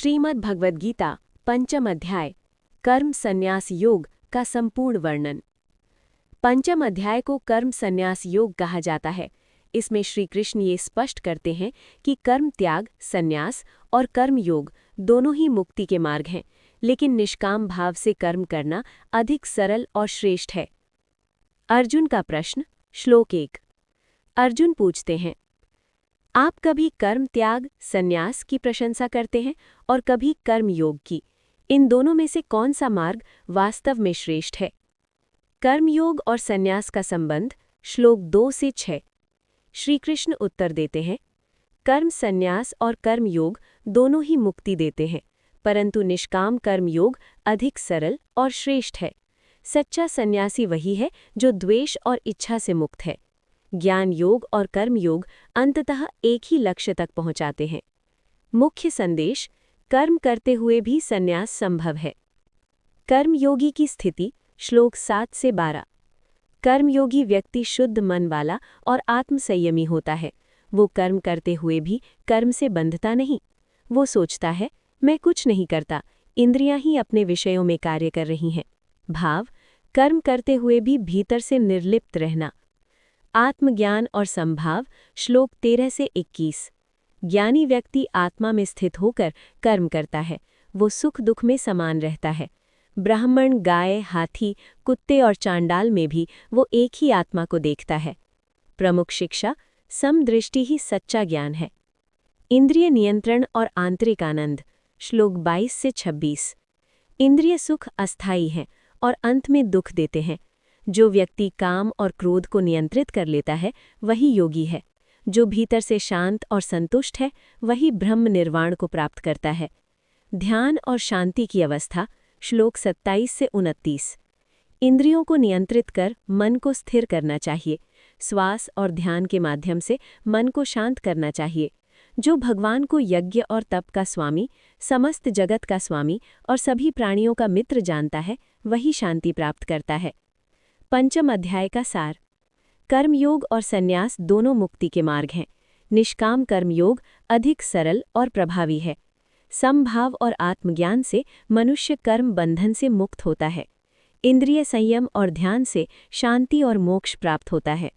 श्रीमद् भगवद गीता पंचम अध्याय कर्म संन्यास योग का संपूर्ण वर्णन। पंचम अध्याय को कर्म संन्यास योग कहा जाता है। इसमें श्री कृष्ण ये स्पष्ट करते हैं कि कर्म त्याग, संन्यास और कर्म योग दोनों ही मुक्ति के मार्ग हैं, लेकिन निष्काम भाव से कर्म करना अधिक सरल और श्रेष्ठ है। अर्जुन का प्रश्न। श्लोक 1। अर्जुन पूछते हैं, आप कभी कर्म त्याग, संन्यास की प्रशंसा करते हैं और कभी कर्म योग की। इन दोनों में से कौन सा मार्ग वास्तव में श्रेष्ठ है? कर्मयोग और संन्यास का संबंध। श्लोक 2 से 6। श्री कृष्ण उत्तर देते हैं, कर्म संन्यास और कर्मयोग दोनों ही मुक्ति देते हैं, परंतु निष्काम कर्मयोग अधिक सरल और श्रेष्ठ है। सच्चा सन्यासी वही है जो द्वेष और इच्छा से मुक्त है। ज्ञान योग और कर्म योग अंततः एक ही लक्ष्य तक पहुंचाते हैं। मुख्य संदेश। कर्म करते हुए भी संन्यास संभव है। कर्मयोगी की स्थिति। श्लोक 7 से 12। कर्मयोगी व्यक्ति शुद्ध मन वाला और आत्मसंयमी होता है। वो कर्म करते हुए भी कर्म से बंधता नहीं। वो सोचता है, मैं कुछ नहीं करता, इंद्रियां ही अपने विषयों में कार्य कर रही हैं। भाव। कर्म करते हुए भी भीतर से निर्लिप्त रहना। आत्मज्ञान और संभाव। श्लोक 13 से 21। ज्ञानी व्यक्ति आत्मा में स्थित होकर कर्म करता है। वो सुख दुख में समान रहता है। ब्राह्मण, गाय, हाथी, कुत्ते और चांडाल में भी वो एक ही आत्मा को देखता है। प्रमुख शिक्षा। समदृष्टि ही सच्चा ज्ञान है। इंद्रिय नियंत्रण और आंतरिक आनंद। श्लोक 22 से 26। इंद्रिय सुख अस्थायी हैं और अंत में दुख देते हैं। जो व्यक्ति काम और क्रोध को नियंत्रित कर लेता है वही योगी है। जो भीतर से शांत और संतुष्ट है वही ब्रह्म निर्वाण को प्राप्त करता है। ध्यान और शांति की अवस्था। श्लोक 27 से 29। इंद्रियों को नियंत्रित कर मन को स्थिर करना चाहिए। श्वास और ध्यान के माध्यम से मन को शांत करना चाहिए। जो भगवान को यज्ञ और तप का स्वामी, समस्त जगत का स्वामी और सभी प्राणियों का मित्र जानता है वही शांति प्राप्त करता है। पंचम अध्याय का सार। कर्मयोग और संन्यास दोनों मुक्ति के मार्ग हैं। निष्काम कर्मयोग अधिक सरल और प्रभावी है। समभाव और आत्मज्ञान से मनुष्य कर्म बंधन से मुक्त होता है। इंद्रिय संयम और ध्यान से शांति और मोक्ष प्राप्त होता है।